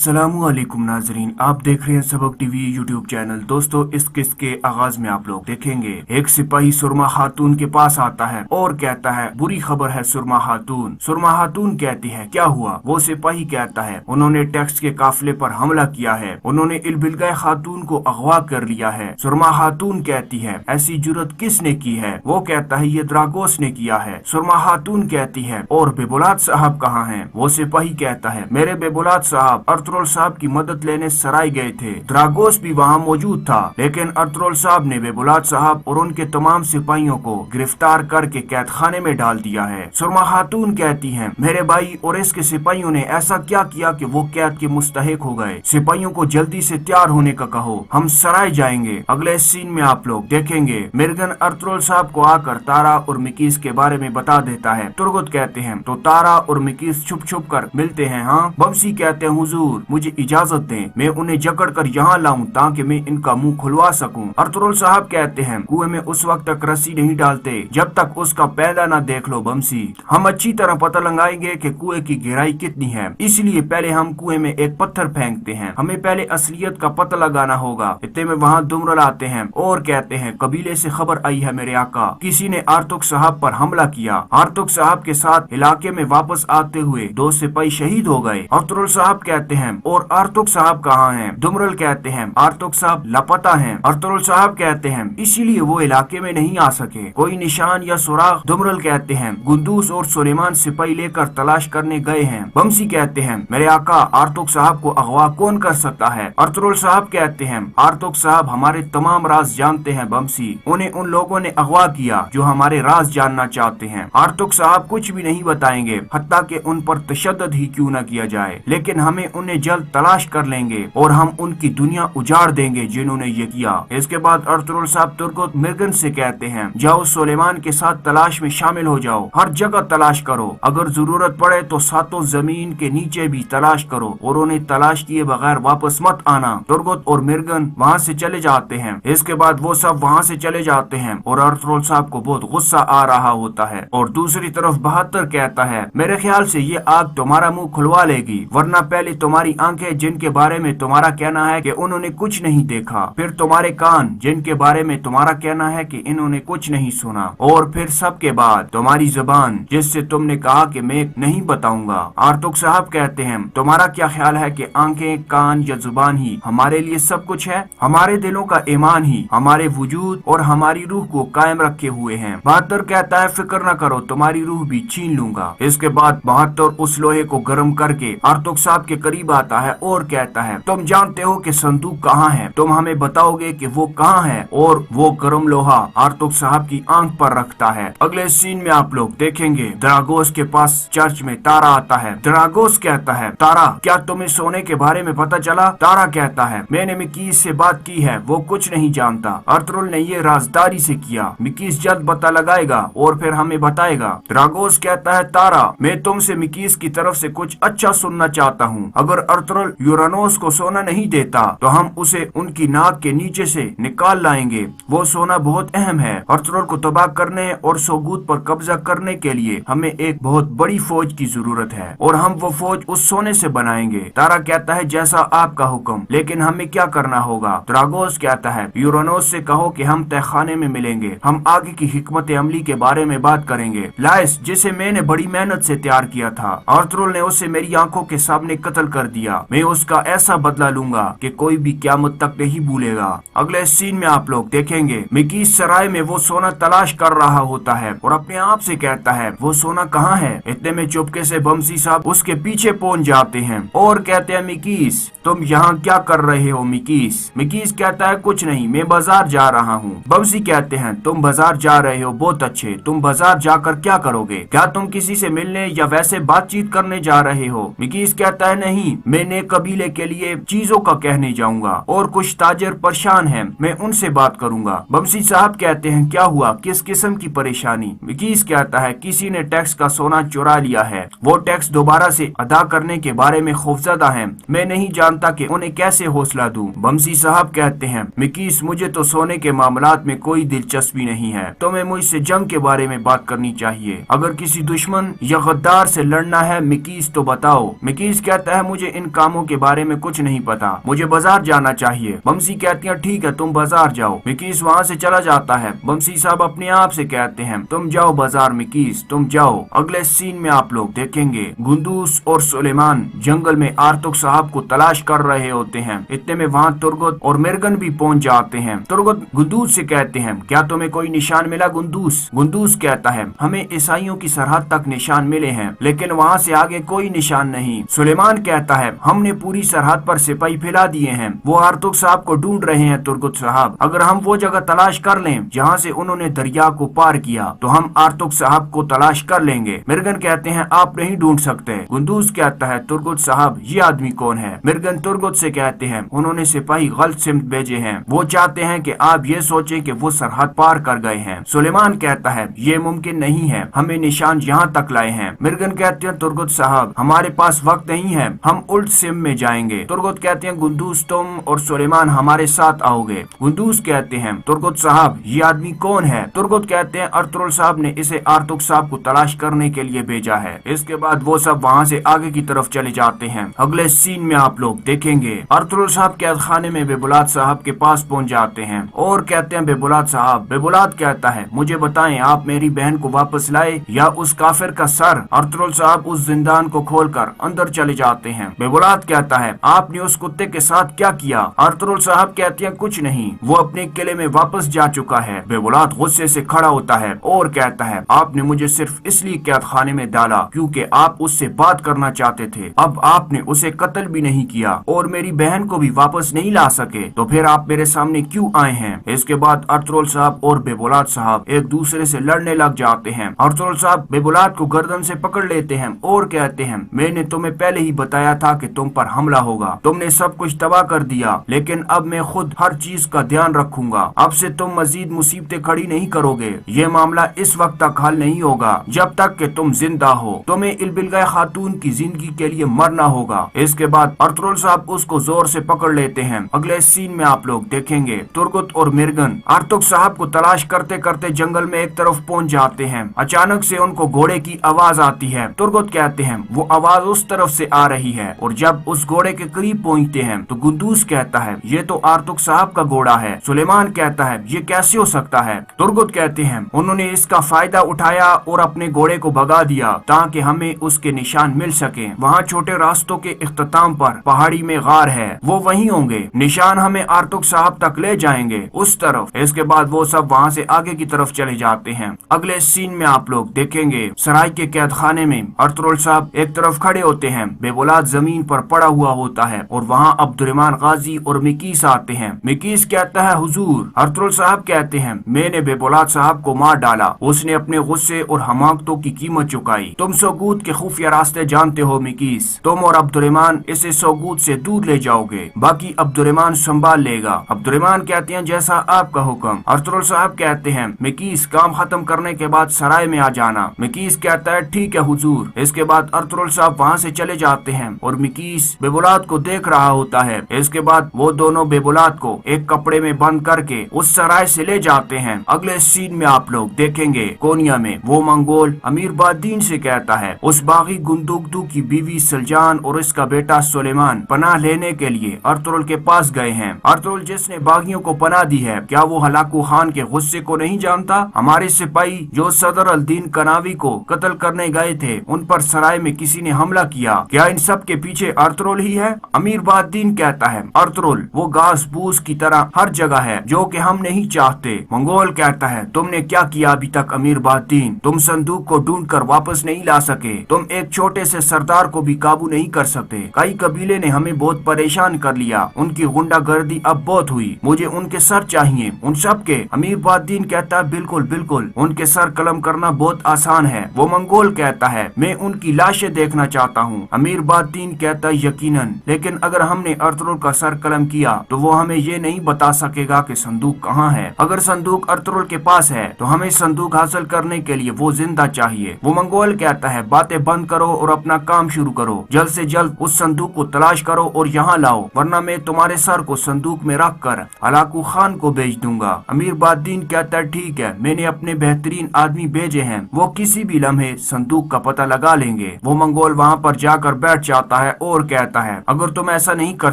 अस्सलामुअलैकुम नाजरीन, आप देख रहे हैं सबक टीवी यूट्यूब चैनल। दोस्तों, इस किस्त के आगाज में आप लोग देखेंगे एक सिपाही सुरमा खातून के पास आता है और कहता है बुरी खबर है सुरमा खातून। सुरमा खातून कहती है क्या हुआ? वो सिपाही कहता है उन्होंने टैक्स के काफिले पर हमला किया है, उन्होंने इलबिलगाय खातून को अगवा कर लिया है। सुरमा खातून कहती है ऐसी जुर्रत किसने की है? वो कहता है ये द्रागोस ने किया है। सुरमा खातून कहती है और बेबुलाद साहब कहाँ हैं? वो सिपाही कहता है मेरे बेबुलाद साहब अर्तुगरुल साहब की मदद लेने सराय गए थे। द्रागोस भी वहाँ मौजूद था, लेकिन अर्तुगरुल साहब ने बेबुलाद साहब और उनके तमाम सिपाहियों को गिरफ्तार करके कैद खाने में डाल दिया है। सुरमा खातून कहती हैं मेरे भाई और इसके सिपाहियों ने ऐसा क्या किया कि वो कैद के मुस्तहिक हो गए? सिपाहियों को जल्दी से तैयार होने का कहो, हम सराय जाएंगे। अगले सीन में आप लोग देखेंगे मिर्गन अर्तुगरुल साहब को आकर तारा और मिकीस के बारे में बता देता है। तुर्गुत कहते हैं तो तारा और मिकीस छुप छुप कर मिलते हैं। हाँ, बमसी कहते हैं हुजूर मुझे इजाजत दें, मैं उन्हें जकड़ कर यहाँ लाऊं ताकि मैं इनका मुंह खुलवा सकूं। अर्तुगरुल साहब कहते हैं कुएं में उस वक्त तक रस्सी नहीं डालते जब तक उसका पैदा न देख लो बमसी। हम अच्छी तरह पता लगाएंगे कि कुएं की गहराई कितनी है, इसलिए पहले हम कुएं में एक पत्थर फेंकते हैं। हमें पहले असलियत का पता लगाना होगा। इतने में वहाँ दुमरल आते हैं और कहते हैं कबीले से खबर आई है मेरे आका, किसी ने आर्तुग साहब पर हमला किया। आर्तुग साहब के साथ इलाके में वापस आते हुए 2 सिपाही शहीद हो गए। अर्तुगरुल साहब कहते हैं और आर्तुग साहब कहाँ हैं? दुमरल कहते हैं आर्तुग साहब लापता हैं। अर्तुगरुल साहब कहते हैं इसीलिए वो इलाके में नहीं आ सके, कोई निशान या सुराग? दुमरल कहते हैं गुंदूस और सुलेमान सिपाही लेकर तलाश करने गए हैं। बमसी कहते हैं मेरे आका आर्तुग साहब को अगवा कौन कर सकता है? अर्तुगरुल साहब कहते हैं आर्तुग साहब हमारे तमाम राज जानते हैं बमसी, उन्हें उन लोगों ने अगवा किया जो हमारे राज जानना चाहते हैं। आर्तुग साहब कुछ भी नहीं बताएंगे, हत्ता कि उन पर तशद्दुद ही क्यों न किया जाए, लेकिन हमें उन्हें जल्द तलाश कर लेंगे और हम उनकी दुनिया उजाड़ देंगे जिन्होंने ये किया। इसके बाद अर्तुगरुल साहब तुर्गुत मिर्गन से कहते हैं जाओ सुलेमान के साथ तलाश में शामिल हो जाओ, हर जगह तलाश करो, अगर जरूरत पड़े तो सातों जमीन के नीचे भी तलाश करो और उन्हें तलाश किए बगैर वापस मत आना। तुर्गुत और मिर्गन वहाँ से चले जाते हैं। इसके बाद वो सब वहाँ से चले जाते हैं और अर्तुगरुल साहब को बहुत गुस्सा आ रहा होता है। और दूसरी तरफ बहादुर कहता है मेरे ख्याल से ये आग तुम्हारा मुंह खुलवा लेगी, वरना पहले तुम्हारी आंखें जिनके बारे में तुम्हारा कहना है कि उन्होंने कुछ नहीं देखा, फिर तुम्हारे कान जिनके बारे में तुम्हारा कहना है कि इन्होंने कुछ नहीं सुना, और फिर सबके बाद तुम्हारी जुबान जिससे तुमने कहा कि मैं नहीं बताऊंगा। आर्तुग साहब कहते हैं तुम्हारा क्या ख्याल है कि आंखें, कान या जुबान ही हमारे लिए सब कुछ है? हमारे दिलों का ईमान ही हमारे वजूद और हमारी रूह को कायम रखे हुए हैं। बहादुर कहता है फिक्र न करो, तुम्हारी रूह भी छीन लूंगा। इसके बाद बहादुर उस लोहे को गर्म करके आर्तुग साहब के करीब आता है और कहता है तुम जानते हो कि संदूक कहाँ है, तुम हमें बताओगे कि वो कहाँ है? और वो गर्म लोहा आर्तुग साहब की आंख पर रखता है। अगले सीन में आप लोग देखेंगे द्रागोस के पास चर्च में तारा आता है। द्रागोस कहता है तारा क्या तुम्हें सोने के बारे में पता चला? तारा कहता है मैंने मिकीस से बात की है, वो कुछ नहीं जानता, अर्तुगरुल ने ये राजदारी से किया, मिकीस जल्द पता लगाएगा और फिर हमें बताएगा। द्रागोस कहता है तारा मैं तुमसे मिकीस की तरफ से कुछ अच्छा सुनना चाहता हूँ, अगर अर्तुगरुल यूरानोस को सोना नहीं देता तो हम उसे उनकी नाक के नीचे से निकाल लाएंगे। वो सोना बहुत अहम है। अर्तुगरुल को तबाह करने और सोगूत पर कब्जा करने के लिए हमें एक बहुत बड़ी फौज की जरूरत है और हम वो फौज उस सोने से बनाएंगे। तारा कहता है जैसा आपका हुक्म, लेकिन हमें क्या करना होगा? द्रागोस कहता है यूरानोस से कहो कि हम तहखाने में मिलेंगे, हम आगे की हिकमत अमली के बारे में बात करेंगे। लाइस जिसे मैंने बड़ी मेहनत से तैयार किया था, अर्तुगरुल ने उसे मेरी आंखों के सामने कत्ल कर दिया, मैं उसका ऐसा बदला लूंगा कि कोई भी क़यामत तक नहीं भूलेगा। अगले सीन में आप लोग देखेंगे मिकीस सराय में वो सोना तलाश कर रहा होता है और अपने आप से कहता है वो सोना कहाँ है? इतने में चुपके से बमसी साहब उसके पीछे पहुंच जाते हैं और कहते हैं मिकीस तुम यहाँ क्या कर रहे हो? मिकीस कहता है कुछ नहीं, मैं बाजार जा रहा हूँ। बमसी कहते हैं तुम बाजार जा रहे हो, बहुत अच्छे, तुम बाजार जाकर क्या करोगे? क्या तुम किसी से मिलने या वैसे बातचीत करने जा रहे हो? मिकीस कहता है नहीं, मैंने कबीले के लिए चीजों का कहने जाऊंगा और कुछ ताजर परेशान हैं, मैं उनसे बात करूंगा। बमसी साहब कहते हैं क्या हुआ, किस किस्म की परेशानी? मिकीस कहता है किसी ने टैक्स का सोना चुरा लिया है, वो टैक्स दोबारा से अदा करने के बारे में खौफजदा हैं, मैं नहीं जानता कि उन्हें कैसे हौसला दूं। बमसी साहब कहते हैं मिकीस मुझे तो सोने के मामलात में कोई दिलचस्पी नहीं है, तुम्हें मुझसे जंग के बारे में बात करनी चाहिए, अगर किसी दुश्मन या गद्दार से लड़ना है मिकीस तो बताओ। मिकीस कहता है मुझे इन कामों के बारे में कुछ नहीं पता, मुझे बाजार जाना चाहिए। बमसी कहती है ठीक है तुम बाजार जाओ। मिकीस वहाँ से चला जाता है। बमसी साहब अपने आप से कहते हैं तुम जाओ बाजार मिकीस, तुम जाओ। अगले सीन में आप लोग देखेंगे गुंदूस और सुलेमान जंगल में आर्तुक साहब को तलाश कर रहे होते हैं। इतने में वहाँ तुर्गुत और मिर्गन भी पहुँच जाते हैं। तुर्गुत गुंदूस से कहते हैं क्या तुम्हें कोई निशान मिला गुंदूस? गुंदूस कहता है हमें ईसाइयों की सरहद तक निशान मिले हैं, लेकिन वहाँ से आगे कोई निशान नहीं। सुलेमान कहता है हमने पूरी सरहद पर सिपाही फैला दिए हैं, वो आर्तुक साहब को ढूंढ रहे हैं। तुर्गुत साहब अगर हम वो जगह तलाश कर लें जहाँ से उन्होंने दरिया को पार किया तो हम आर्तुक साहब को तलाश कर लेंगे। मिर्गन कहते हैं आप नहीं ढूंढ सकते। गुंदूस कहता है तुर्गुत साहब ये आदमी कौन है? मिर्गन तुर्गुत से कहते हैं उन्होंने सिपाही गलत सिमत भेजे हैं, वो चाहते हैं कि आप ये सोचें कि वो सरहद पार कर गए हैं। सुलेमान कहता है ये मुमकिन नहीं है, हमें निशान यहाँ तक लाए हैं। मिर्गन कहते हैं तुर्गुत साहब हमारे पास वक्त नहीं है, हम उल्ट सिम में जाएंगे। तुर्गुत कहते हैं गुंदूस तुम और सुलेमान हमारे साथ आओगे। गुंदूस कहते हैं तुर्गुत साहब ये आदमी कौन है? तुर्गुत कहते हैं अर्तुगरुल साहब ने इसे आर्तुक साहब को तलाश करने के लिए भेजा है। इसके बाद वो सब वहाँ से आगे की तरफ चले जाते हैं। अगले सीन में आप लोग देखेंगे अर्तुगरुल साहब कैद खाने में बेबुलाद साहब के पास पहुँच जाते हैं और कहते हैं बेबुलाद साहब। बेबुलाद कहता है मुझे बताएं आप मेरी बहन को वापस लाए या उस काफिर का सर? अर्तुगरुल साहब उस जिंदान को खोलकर अंदर चले जाते हैं। बेबुलाद कहता है आपने उस कुत्ते के साथ क्या किया? अर्तुगरुल साहब कहते हैं कुछ नहीं, वो अपने किले में वापस जा चुका है। बेबुलाद गुस्से से खड़ा होता है और कहता है आपने मुझे सिर्फ इसलिए कैद खाने में डाला क्योंकि आप उससे बात करना चाहते थे, अब आपने उसे कत्ल भी नहीं किया और मेरी बहन को भी वापस नहीं ला सके, तो फिर आप मेरे सामने क्यों आए हैं? इसके बाद अर्तुगरुल साहब और बेबुलाद साहब एक दूसरे से लड़ने लग जाते हैं। अर्तुगरुल साहब बेबुलाद को गर्दन से पकड़ लेते हैं और कहते हैं मैंने तुम्हें पहले ही बताया था कि तुम पर हमला होगा, तुमने सब कुछ तबाह कर दिया, लेकिन अब मैं खुद हर चीज का ध्यान रखूंगा। अब से तुम मजीद मुसीबतें खड़ी नहीं करोगे, ये मामला इस वक्त तक हल नहीं होगा जब तक कि तुम जिंदा हो, तुम्हें इल्बिलगाय खातून की जिंदगी के लिए मरना होगा। इसके बाद अर्तुगरुल साहब उसको जोर से पकड़ लेते हैं। अगले सीन में आप लोग देखेंगे तुर्गुत और मिर्गन आर्तुक साहब को तलाश करते करते जंगल में एक तरफ पहुंच जाते हैं। अचानक से उनको घोड़े की आवाज आती है। तुर्गुत कहते हैं वो आवाज उस तरफ से आ रही है और जब उस घोड़े के करीब पहुंचते हैं तो गुंदूस कहता है ये तो आर्तुक साहब का घोड़ा है। सुलेमान कहता है ये कैसे हो सकता है? तुर्गुत कहते हैं उन्होंने इसका फायदा उठाया और अपने घोड़े को भगा दिया ताकि हमें उसके निशान मिल सके। वहाँ छोटे रास्तों के इख्तिताम पर पहाड़ी में गार है, वो वहीं होंगे, निशान हमें आर्तुक साहब तक ले जाएंगे उस तरफ। इसके बाद वो सब वहाँ से आगे की तरफ चले जाते हैं। अगले सीन में आप लोग देखेंगे सराय के कैद खाने में अर्तुगरुल साहब एक तरफ खड़े होते हैं, बेबुलाद जमीन पर पड़ा हुआ होता है और वहाँ अब्दुर्रहमान गाजी और मिकीस आते हैं। मिकीस कहता है हुजूर। अर्तुगरुल साहब कहते हैं मैंने बेबुलाद साहब को मार डाला, उसने अपने गुस्से और हमाकतों की कीमत चुकाई। तुम सोगूत के खुफिया रास्ते जानते हो मिकीस, तुम और अब्दुर्रहमान इसे सोगूत से दूर ले जाओगे, बाकी अब्दुर्रहमान संभाल लेगा। अब्दुर्रहमान कहते हैं जैसा आपका हुक्म। अर्तुगरुल साहब कहते हैं मिकीस काम खत्म करने के बाद सराय में आ जाना। मिकीस कहता है ठीक है हुजूर। इसके बाद अर्तुगरुल साहब वहाँ से चले जाते हैं और मिकीस बेबुलाद को देख रहा होता है। इसके बाद वो दोनों बेबुलाद को एक कपड़े में बंद करके उस सराय से ले जाते हैं। अगले सीन में आप लोग देखेंगे कोनिया में वो मंगोल अमीर बादीन से कहता है उस बागी गुंदुगदू की बीवी सलजान और इसका बेटा सुलेमान पनाह लेने के लिए अर्तुगरुल के पास गए हैं। अर्तुगरुल जिसने बागियों को पनाह दी है, क्या वो हलाकू खान के गुस्से को नहीं जानता? हमारे सिपाही जो सदर अल-दीन कनावी को कत्ल करने गए थे, उन पर सराय में किसी ने हमला किया, क्या इन सब के पीछे अर्तुगरुल ही है? अमीर बादीन कहता है अर्तुगरुल वो घास फूस की तरह हर जगह है जो कि हम नहीं चाहते। मंगोल कहता है तुमने क्या किया अभी तक अमीर बादीन? तुम संदूक को ढूंढ कर वापस नहीं ला सके, तुम एक छोटे से सरदार को भी काबू नहीं कर सकते। कई कबीले ने हमें बहुत परेशान कर लिया, उनकी गुंडागर्दी अब बहुत हुई, मुझे उनके सर चाहिए, उन सब के। अमीर बादीन कहता है बिल्कुल बिल्कुल, उनके सर कलम करना बहुत आसान है। वो मंगोल कहता है मैं उनकी लाशें देखना चाहता हूँ। अमीर बादीन कहता है यकीनन, लेकिन अगर हमने अर्तुगरुल का सर कलम किया तो वो हमें ये नहीं बता सकेगा कि संदूक कहाँ है। अगर संदूक अर्तुगरुल के पास है तो हमें संदूक हासिल करने के लिए वो जिंदा चाहिए। वो मंगोल कहता है बातें बंद करो और अपना काम शुरू करो, जल्द से जल्द उस संदूक को तलाश करो और यहाँ लाओ, वरना मैं तुम्हारे सर को संदूक में रख कर हलाकू खान को भेज दूंगा। अमीर बादीन कहता है ठीक है, मैंने अपने बेहतरीन आदमी भेजे हैं, वो किसी भी लम्हे संदूक का पता लगा लेंगे। वो मंगोल वहाँ पर जाकर बैठ जाता है और कहता है अगर तुम ऐसा नहीं कर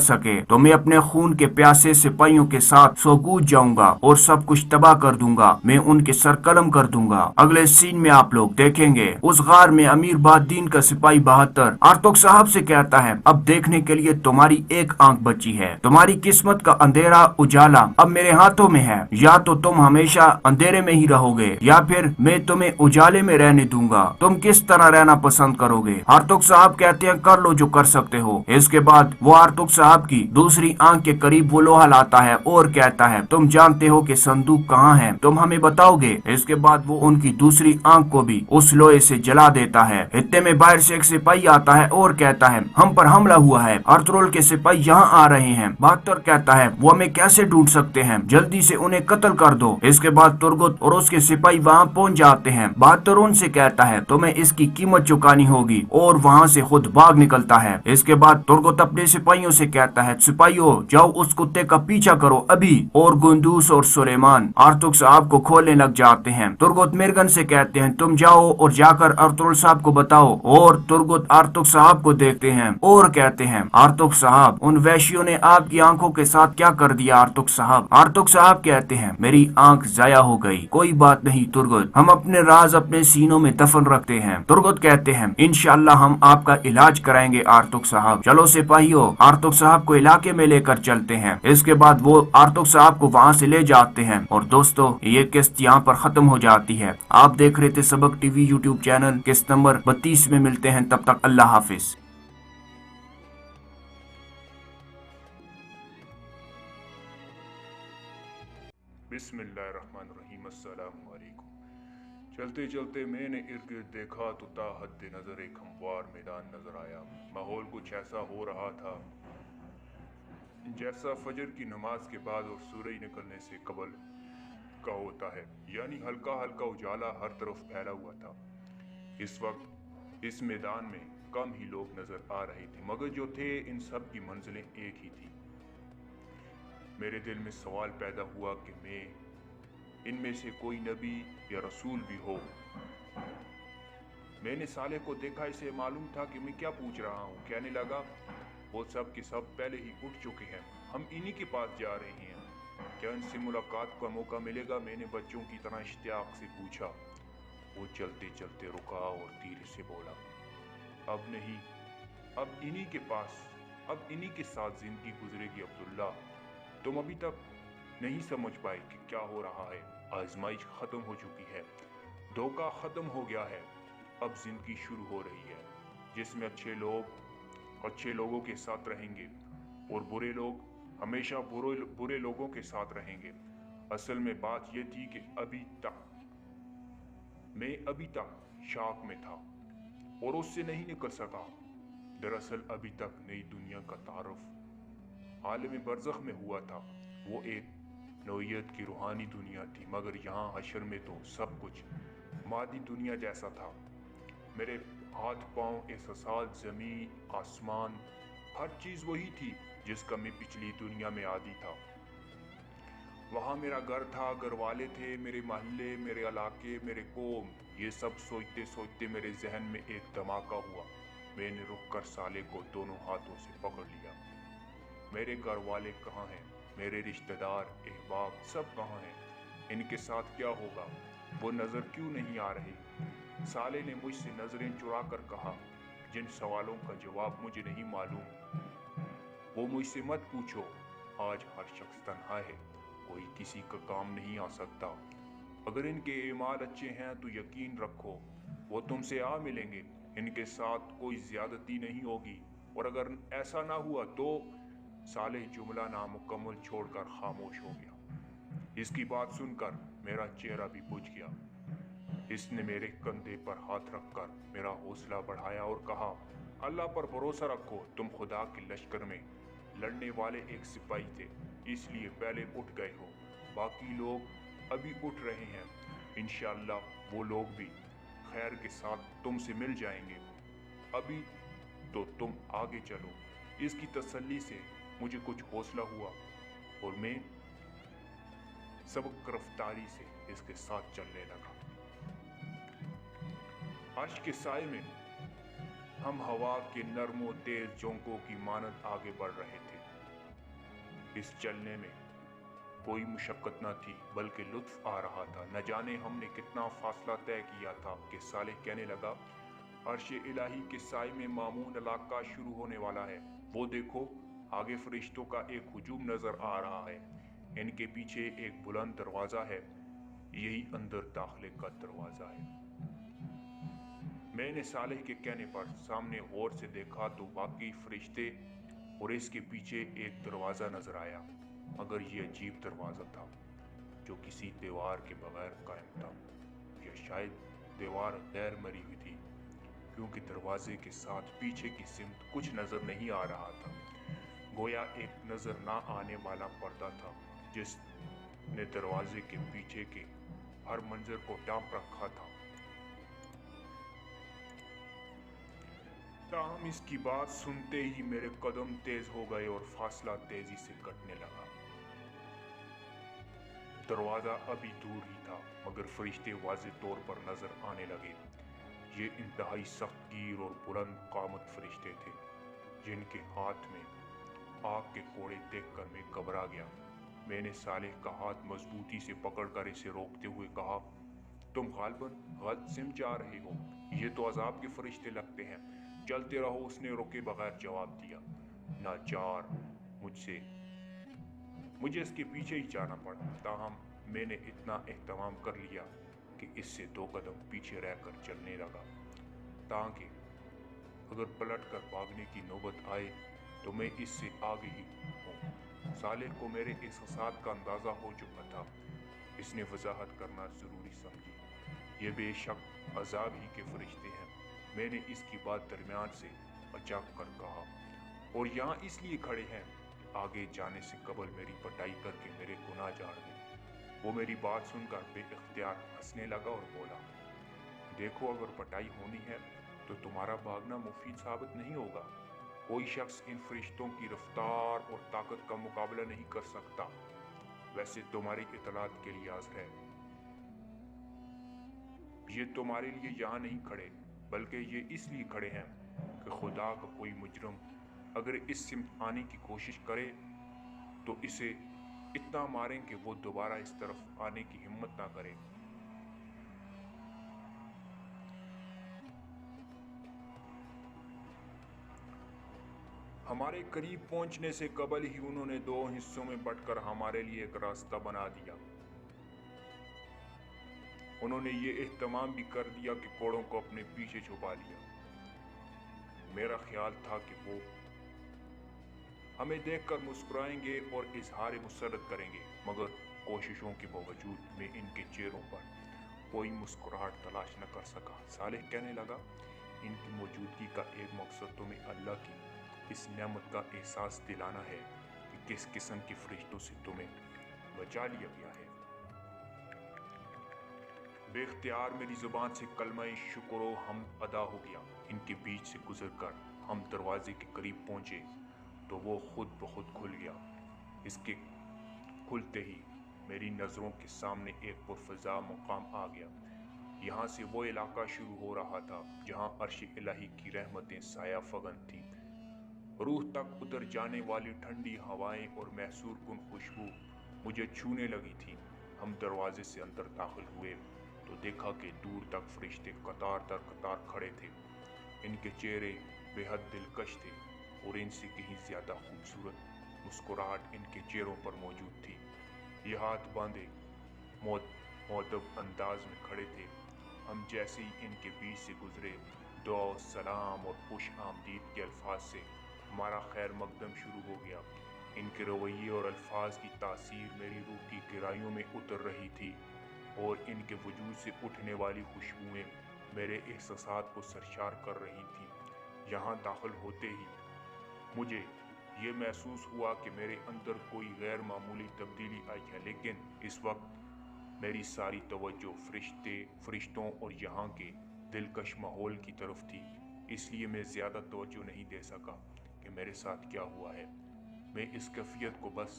सके तो मैं अपने खून के प्यासे सिपाहियों के साथ सोगूद जाऊंगा और सब कुछ तबाह कर दूंगा, मैं उनके सर कलम कर दूंगा। अगले सीन में आप लोग देखेंगे उस गार में अमीर बादीन का सिपाही 72 आर्तुक साहब से कहता है अब देखने के लिए तुम्हारी एक आंख बची है, तुम्हारी किस्मत का अंधेरा उजाला अब मेरे हाथों में है, या तो तुम हमेशा अंधेरे में ही रहोगे या फिर मैं तुम्हें उजाले में रहने दूंगा, तुम किस तरह रहना पसंद करोगे। आर्तुक साहब कहते हैं कर लो जो कर सकते हो। इसके बाद वो आर्तुक साहब की दूसरी आंख के करीब वो लोहा लाता है और कहता है तुम जानते हो कि संदूक कहाँ है, तुम हमें बताओगे। इसके बाद वो उनकी दूसरी आंख को भी उस लोहे से जला देता है। इतने में बाहर से एक सिपाही आता है और कहता है हम पर हमला हुआ है, अर्तुगरुल के सिपाही यहाँ आ रहे हैं। 72 कहता है वो हमें कैसे ढूंढ सकते हैं, जल्दी से उन्हें कत्ल कर दो। इसके बाद तुर्गुत और उसके सिपाही वहाँ पहुँच जाते हैं। 72 उनसे कहता है तुम्हें इसकी कीमत चुकानी होगी और वहाँ से खुद भाग निकलता है। इसके बाद तुर्गुत अपने सिपाहियों से कहता है सिपाहियों जाओ उस कुत्ते का पीछा करो अभी, और गुंदूस और सुलेमान आर्तुक साहब को खोलने लग जाते हैं। तुर्गुत मिर्गन से कहते हैं तुम जाओ और जाकर अर्तुगरुल साहब को बताओ, और तुर्गुत आर्तुक साहब को देखते हैं और कहते हैं आर्तुक साहब उन वैश्यों ने आपकी आंखों के साथ क्या कर दिया आर्तुक साहब। आर्तुक साहब कहते हैं मेरी आंख जाया हो गई, कोई बात नहीं तुर्गुत, हम अपने राज अपने सीनों में दफन रखते हैं। तुर्गुत कहते हैं इंशाल्लाह हम आपका इलाज कराएंगे आर्तुक साहब, चलो सिपाहियों आर्तुक साहब को इलाके में लेकर चलते हैं। इसके बाद वो आर्तुक साहब को वहाँ से ले जाते हैं। और दोस्तों ये किस्त यहाँ पर खत्म हो जाती है। आप देख रहे थे सबक टीवी यूट्यूब चैनल, किस्त नंबर 32 में मिलते हैं, तब तक अल्लाह हाफिज। बिस्मिल्लाहिर्रहमानिर्रहीम, अस्सलामु अलैकुम। चलते चलते मैंने इर्द गिर्द देखा तो ताहद नजर एक हमवार मैदान नजर आया। माहौल कुछ ऐसा हो रहा था जैसा फजर की नमाज के बाद और सूरज निकलने से कबल का होता है, यानी हल्का हल्का उजाला हर तरफ फैला हुआ था। इस वक्त इस मैदान में कम ही लोग नजर आ रहे थे, मगर जो थे इन सब की मंजिलें एक ही थी। मेरे दिल में सवाल पैदा हुआ कि मैं इनमें से कोई नबी या रसूल भी हो। मैंने साले को देखा, इसे मालूम था कि मैं क्या पूछ रहा हूँ। कहने लगा वो सब के सब पहले ही उठ चुके हैं, हम इन्हीं के पास जा रहे हैं, क्या इनसे मुलाकात का मौका मिलेगा। मैंने बच्चों की तरह इश्तियाक से पूछा। वो चलते चलते रुका और धीरे से बोला अब नहीं, अब इन्हीं के पास, अब इन्हीं के साथ जिंदगी गुजरेगी। अब्दुल्ला तुम अभी तक नहीं समझ पाए कि क्या हो रहा है। आजमाइश खत्म हो चुकी है, धोखा खत्म हो गया है, अब जिंदगी शुरू हो रही है जिसमें अच्छे लोग अच्छे लोगों के साथ रहेंगे और बुरे लोग हमेशा बुरे लोगों के साथ रहेंगे। असल में बात यह थी कि मैं अभी तक शाक में था और उससे नहीं निकल सका। दरअसल अभी तक नई दुनिया का तारुफ आलम बरज़ख में हुआ था। वो एक नौइयत की रूहानी दुनिया थी, मगर यहाँ हशर में तो सब कुछ मादी दुनिया जैसा था। मेरे हाथ पांव, एहसास, ज़मीन, आसमान, हर चीज़ वही थी जिसका मैं पिछली दुनिया में आदी था। वहाँ मेरा घर था, घर वाले थे, मेरे मोहल्ले, मेरे इलाके, मेरे कौम। ये सब सोचते सोचते मेरे जहन में एक धमाका हुआ। मैंने रुक कर साले को दोनों हाथों से पकड़ लिया। मेरे घर वाले कहाँ हैं, मेरे रिश्तेदार, अहबाब सब कहाँ हैं, इनके साथ क्या होगा, वो नज़र क्यों नहीं आ रहे। साले ने मुझसे नजरें चुरा कर कहा जिन सवालों का जवाब मुझे नहीं मालूम वो मुझसे मत पूछो। आज हर शख्स तन्हा है, कोई किसी का काम नहीं आ सकता। अगर इनके ईमाल अच्छे हैं तो यकीन रखो वो तुमसे आ मिलेंगे, इनके साथ कोई ज्यादती नहीं होगी, और अगर ऐसा ना हुआ तो साले जुमला नामुकम्मल छोड़कर खामोश हो गया। इसकी बात सुनकर मेरा चेहरा भी बुझ गया। इसने मेरे कंधे पर हाथ रखकर मेरा हौसला बढ़ाया और कहा अल्लाह पर भरोसा रखो, तुम खुदा के लश्कर में लड़ने वाले एक सिपाही थे, इसलिए पहले उठ गए हो, बाकी लोग अभी उठ रहे हैं। इंशाअल्लाह वो लोग भी खैर के साथ तुमसे मिल जाएंगे, अभी तो तुम आगे चलो। इसकी तसल्ली से मुझे कुछ हौसला हुआ और मैं सबक रफ्तारी से इसके साथ चलने लगा। अर्श के साए में ہم ہوا کے نرم و تیز جھونکوں کی مانند آگے بڑھ رہے تھے۔ اس چلنے میں کوئی مشقت نہ تھی بلکہ لطف آ رہا تھا۔ نہ جانے ہم نے کتنا فاصلہ طے کیا تھا کہ صالح کہنے لگا، عرش الہی کے سائے میں مامون علاقہ شروع ہونے والا ہے۔ وہ دیکھو، آگے فرشتوں کا ایک ہجوم نظر آ رہا ہے۔ ان کے پیچھے ایک بلند دروازہ ہے، یہی اندر داخلے کا دروازہ ہے۔ میں نے صالح کے کہنے پر سامنے غور سے دیکھا تو واقعی فرشتے اور اس کے پیچھے ایک دروازہ نظر آیا، مگر یہ عجیب دروازہ تھا جو کسی دیوار کے بغیر قائم تھا، یا شاید دیوار غیر مری ہوئی تھی، کیونکہ دروازے کے ساتھ پیچھے کی سمت کچھ نظر نہیں آ رہا تھا، گویا ایک نظر نہ آنے والا پردہ تھا جس نے دروازے کے پیچھے کے ہر منظر کو ڈھانپ رکھا تھا۔ تاہم اس کی بات سنتے ہی میرے قدم تیز ہو گئے اور فاصلہ تیزی سے کٹنے لگا۔ دروازہ ابھی دور ہی تھا مگر فرشتے واضح طور پر نظر آنے لگے۔ یہ انتہائی سخت گیر اور بلند قامت فرشتے تھے جن کے ہاتھ میں آگ کے کوڑے دیکھ کر میں گھبرا گیا۔ میں نے صالح کا ہاتھ مضبوطی سے پکڑ کر اسے روکتے ہوئے کہا، تم غالباً غلط سمت جا رہے ہو، یہ تو عذاب کے فرشتے لگتے ہیں، چلتے رہو۔ اس نے رکے بغیر جواب دیا۔ ناچار مجھے اس کے پیچھے ہی جانا پڑا، تاہم میں نے اتنا اہتمام کر لیا کہ اس سے 2 قدم پیچھے رہ کر چلنے لگا، تاکہ اگر پلٹ کر بھاگنے کی نوبت آئے تو میں اس سے آگے ہی ہوں۔ صالح کو میرے احساسات کا اندازہ ہو چکا تھا۔ اس نے وضاحت کرنا ضروری سمجھی، یہ بے شک عذاب ہی کے فرشتے ہیں۔ میں نے اس کی بات درمیان سے اچاک کر کہا، اور یہاں اس لیے کھڑے ہیں کہ آگے جانے سے قبل میری پٹائی کر کے میرے گناہ جھاڑ دیں۔ وہ میری بات سن کر بے اختیار ہنسنے لگا اور بولا، دیکھو، اگر پٹائی ہونی ہے تو تمہارا بھاگنا مفید ثابت نہیں ہوگا۔ کوئی شخص ان فرشتوں کی رفتار اور طاقت کا مقابلہ نہیں کر سکتا۔ ویسے تمہاری اطلاعات کے لیے عرض ہے، یہ تمہارے لیے یہاں نہیں کھڑے بلکہ یہ اس لیے کھڑے ہیں کہ خدا کا کوئی مجرم اگر اس سمت آنے کی کوشش کرے تو اسے اتنا ماریں کہ وہ دوبارہ اس طرف آنے کی ہمت نہ کرے۔ ہمارے قریب پہنچنے سے قبل ہی انہوں نے 2 حصوں میں بٹ کر ہمارے لیے ایک راستہ بنا دیا۔ انہوں نے یہ اہتمام بھی کر دیا کہ کوڑوں کو اپنے پیچھے چھپا لیا۔ میرا خیال تھا کہ وہ ہمیں دیکھ کر مسکرائیں گے اور اظہار مسرت کریں گے، مگر کوششوں کے باوجود میں ان کے چہروں پر کوئی مسکراہٹ تلاش نہ کر سکا۔ صالح کہنے لگا، ان کی موجودگی کا ایک مقصد تمہیں اللہ کی اس نعمت کا احساس دلانا ہے کہ کس قسم کے فرشتوں سے تمہیں بچا لیا گیا ہے۔ بے اختیار میری زبان سے کلمہ شکر و حمد ادا ہو گیا۔ ان کے بیچ سے گزر کر ہم دروازے کے قریب پہنچے تو وہ خود بخود کھل گیا۔ اس کے کھلتے ہی میری نظروں کے سامنے ایک پرفضا مقام آ گیا۔ یہاں سے وہ علاقہ شروع ہو رہا تھا جہاں عرش الہی کی رحمتیں سایہ فگن تھیں۔ روح تک اتر جانے والی ٹھنڈی ہوائیں اور محصور کن خوشبو مجھے چھونے لگی تھی۔ ہم دروازے سے اندر داخل ہوئے تو دیکھا کہ دور تک فرشتے قطار در قطار کھڑے تھے۔ ان کے چہرے بے حد دلکش تھے اور ان سے کہیں زیادہ خوبصورت مسکراہٹ ان کے چہروں پر موجود تھی۔ یہ ہاتھ باندھے مؤدب انداز میں کھڑے تھے۔ ہم جیسے ہی ان کے بیچ سے گزرے، دعا، سلام اور خوش آمدید کے الفاظ سے ہمارا خیر مقدم شروع ہو گیا۔ ان کے رویے اور الفاظ کی تاثیر میری روح کی گہرائیوں میں اتر رہی تھی اور ان کے وجود سے اٹھنے والی خوشبوئیں میرے احساسات کو سرشار کر رہی تھیں۔ یہاں داخل ہوتے ہی مجھے یہ محسوس ہوا کہ میرے اندر کوئی غیر معمولی تبدیلی آئی ہے، لیکن اس وقت میری ساری توجہ فرشتوں اور یہاں کے دلکش ماحول کی طرف تھی، اس لیے میں زیادہ توجہ نہیں دے سکا کہ میرے ساتھ کیا ہوا ہے۔ میں اس کیفیت کو بس